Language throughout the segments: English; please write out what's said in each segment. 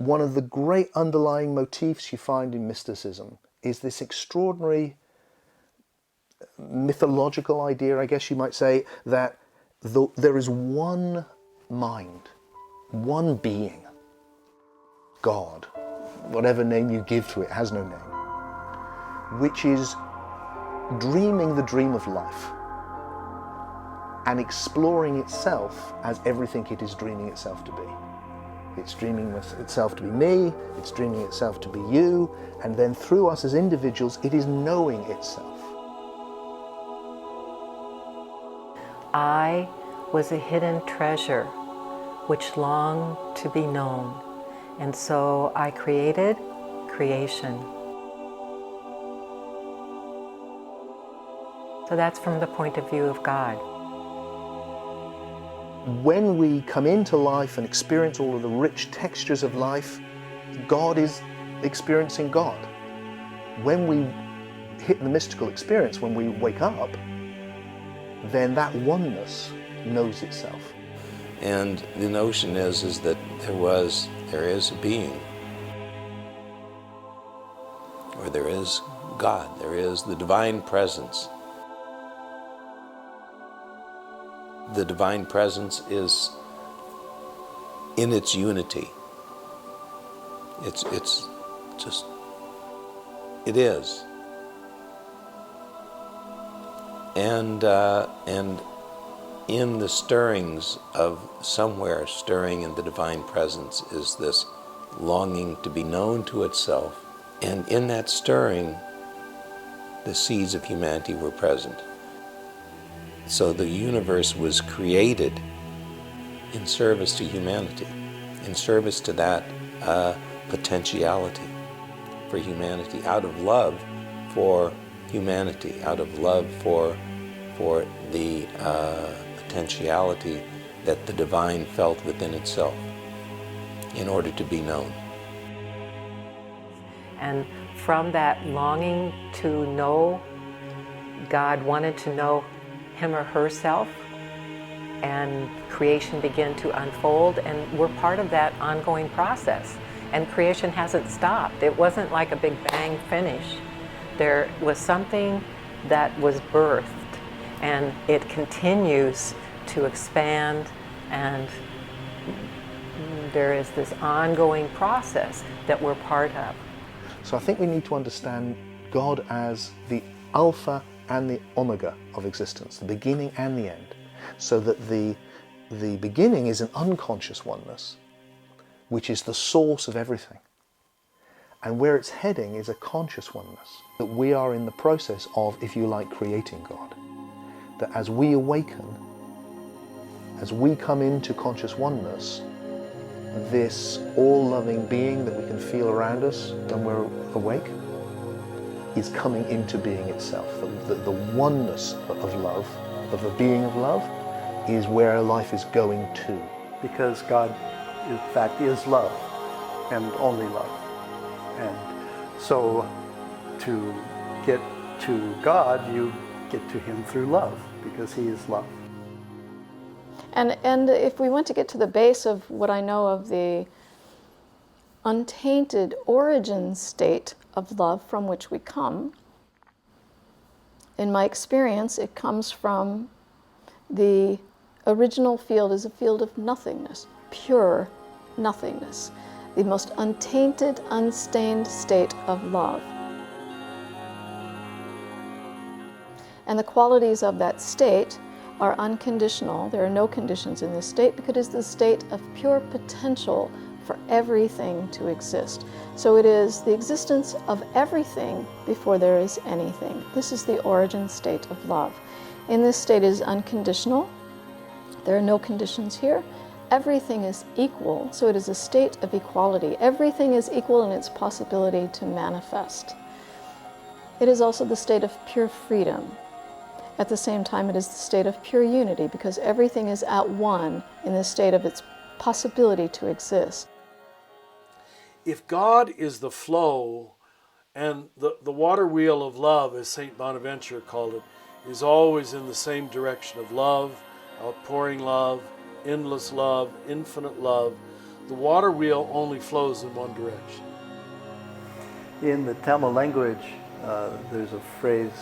one of the great underlying motifs you find in mysticism is this extraordinary mythological idea, I guess you might say, that there is one mind, one being, God, whatever name you give to it, has no name, which is dreaming the dream of life and exploring itself as everything it is dreaming itself to be. It's dreaming itself to be me, it's dreaming itself to be you, and then through us as individuals, it is knowing itself. I was a hidden treasure which longed to be known, and so I created creation. So that's from the point of view of God. When we come into life and experience all of the rich textures of life, God is experiencing God. When we hit the mystical experience, when we wake up, then that oneness knows itself. And the notion is that there is a being, or there is God, there is the divine presence. The divine presence is in its unity. It is. And in the stirrings of somewhere stirring in the divine presence is this longing to be known to itself. And in that stirring, the seeds of humanity were present. So the universe was created in service to humanity, in service to that potentiality for humanity, out of love for humanity, out of love for the potentiality that the divine felt within itself in order to be known. And from that longing to know, God wanted to know him or herself, and creation began to unfold, and we're part of that ongoing process. And creation hasn't stopped. It wasn't like a big bang finish. There was something that was birthed, and it continues to expand, and there is this ongoing process that we're part of. So I think we need to understand God as the Alpha and the Omega of existence, the beginning and the end, so that the beginning is an unconscious oneness, which is the source of everything. And where it's heading is a conscious oneness, that we are in the process of, if you like, creating God. That as we awaken, as we come into conscious oneness, this all-loving being that we can feel around us when we're awake is coming into being itself. The oneness of love, of the being of love, is where life is going to. Because God, in fact, is love, and only love. And so to get to God, you get to Him through love, because He is love. And if we want to get to the base of what I know of the untainted origin state of love from which we come, in my experience, it comes from the original field is a field of nothingness, pure nothingness, the most untainted, unstained state of love. And the qualities of that state are unconditional. There are no conditions in this state because it is the state of pure potential for everything to exist. So it is the existence of everything before there is anything. This is the origin state of love. In this state it is unconditional. There are no conditions here. Everything is equal, so it is a state of equality. Everything is equal in its possibility to manifest. It is also the state of pure freedom. At the same time, it is the state of pure unity, because everything is at one in the state of its possibility to exist. If God is the flow, and the water wheel of love, as St. Bonaventure called it, is always in the same direction of love, outpouring love, endless love, infinite love, The water wheel only flows in one direction. In the Tamil language, there's a phrase,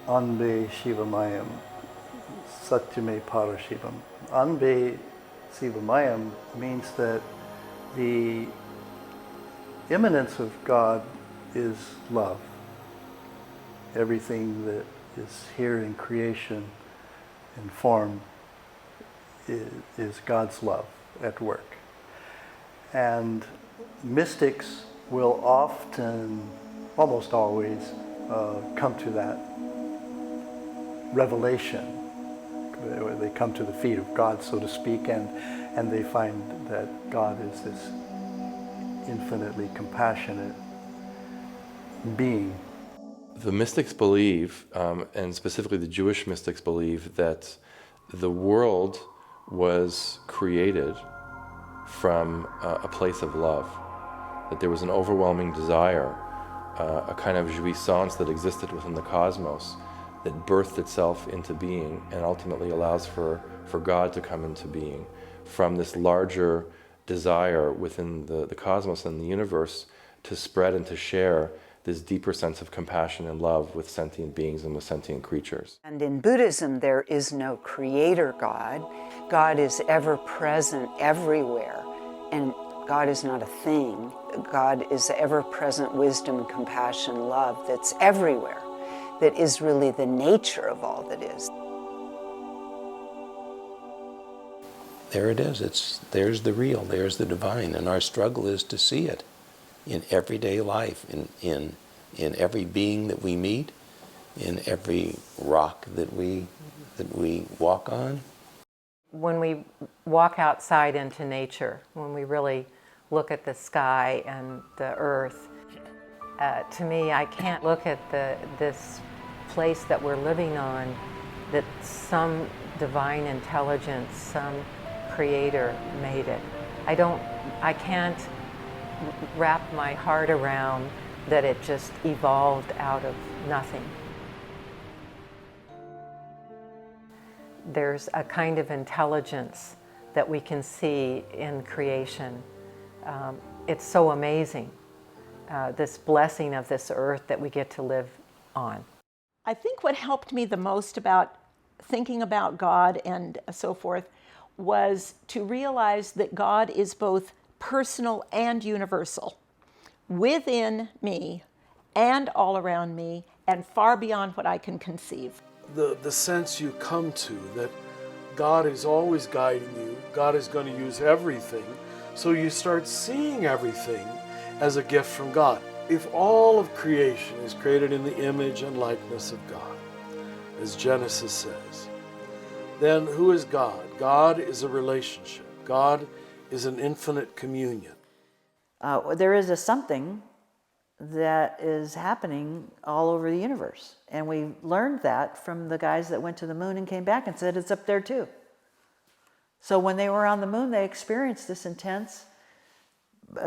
Anbe Shivamayam, Satyame Parashivam. Anbe Shivamayam means that the immanence of God is love. Everything that is here in creation and form is God's love at work. And mystics will often, almost always, come to that revelation. They come to the feet of God, so to speak, and they find that God is this infinitely compassionate being. The mystics believe, and specifically the Jewish mystics believe, that the world was created from a place of love, that there was an overwhelming desire, a kind of jouissance that existed within the cosmos that birthed itself into being and ultimately allows for God to come into being from this larger desire within the cosmos and the universe to spread and to share this deeper sense of compassion and love with sentient beings and with sentient creatures. And in Buddhism, there is no creator God. God is ever present everywhere. And God is not a thing. God is ever-present wisdom, compassion, love that's everywhere, that is really the nature of all that is. There it is. There's the real, there's the divine, and our struggle is to see it in everyday life, in every being that we meet, in every rock that we walk on. When we walk outside into nature, when we really look at the sky and the earth, to me, I can't look at this place that we're living on, that some divine intelligence, some creator made it. I can't wrap my heart around that it just evolved out of nothing. There's a kind of intelligence that we can see in creation. It's so amazing, this blessing of this earth that we get to live on. I think what helped me the most about thinking about God and so forth was to realize that God is both personal and universal, within me and all around me and far beyond what I can conceive. The sense you come to that God is always guiding you, God is going to use everything, so you start seeing everything as a gift from God. If all of creation is created in the image and likeness of God, as Genesis says, then who is God? God is a relationship. God is an infinite communion. There is a something that is happening all over the universe. And we learned that from the guys that went to the moon and came back and said it's up there too. So when they were on the moon, they experienced this intense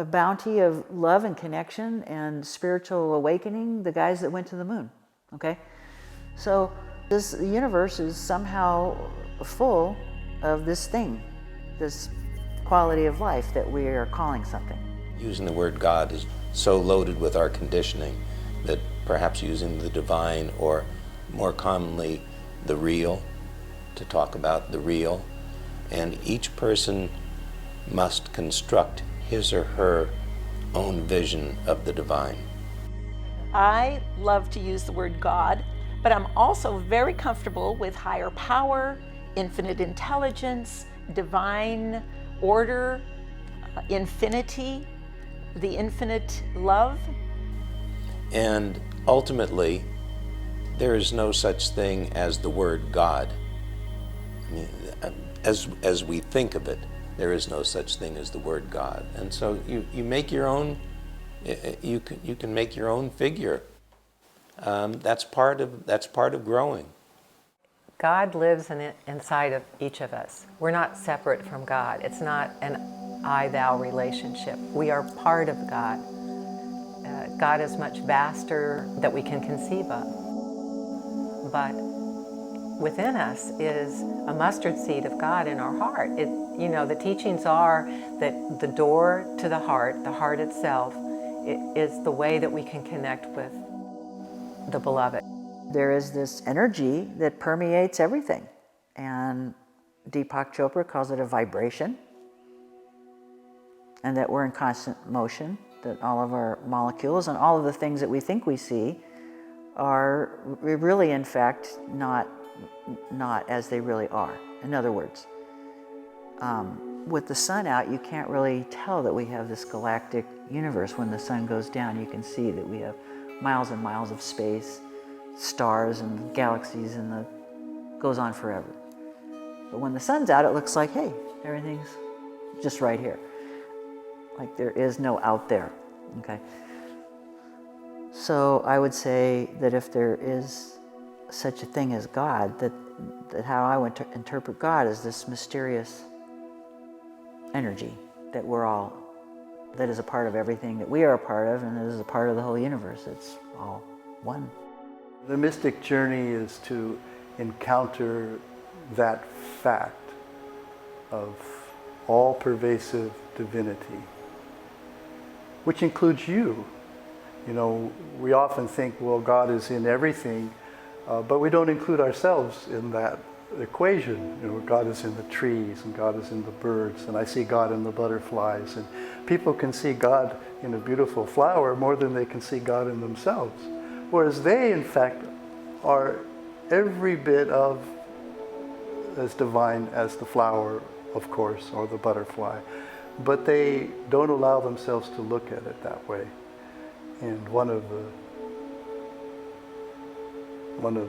bounty of love and connection and spiritual awakening, the guys that went to the moon, okay? So this universe is somehow full of this thing, this quality of life that we are calling something. Using the word God is so loaded with our conditioning that perhaps using the divine, or more commonly the real, to talk about the real, and each person must construct his or her own vision of the divine. I love to use the word God, but I'm also very comfortable with higher power, infinite intelligence, divine order, infinity, the infinite love. And ultimately, there is no such thing as the word God. I mean, as we think of it, there is no such thing as the word God. And so you make your own, you can make your own figure. That's part of growing. God lives inside of each of us. We're not separate from God. It's not an I-thou relationship. We are part of God. God is much vaster than we can conceive of. But within us is a mustard seed of God in our heart. You know, the teachings are that the door to the heart itself, is the way that we can connect with the beloved. There is this energy that permeates everything. And Deepak Chopra calls it a vibration. And that we're in constant motion, that all of our molecules and all of the things that we think we see are really, in fact, not as they really are. In other words, with the sun out, you can't really tell that we have this galactic universe. When the sun goes down, you can see that we have miles and miles of space, stars and galaxies, and it goes on forever. But when the sun's out, it looks like, hey, everything's just right here. Like there is no out there, okay? So I would say that if there is such a thing as God, that how I would interpret God is this mysterious energy that we're all, that is a part of everything that we are a part of, and that is a part of the whole universe. It's all one. The mystic journey is to encounter that fact of all-pervasive divinity, which includes you. You know, we often think, well, God is in everything, but we don't include ourselves in that equation. You know, God is in the trees, and God is in the birds, and I see God in the butterflies. And people can see God in a beautiful flower more than they can see God in themselves. Whereas they, in fact, are every bit of as divine as the flower, of course, or the butterfly. But they don't allow themselves to look at it that way. And one of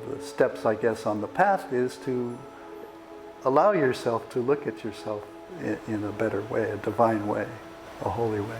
the steps, I guess, on the path is to allow yourself to look at yourself in a better way, a divine way, a holy way.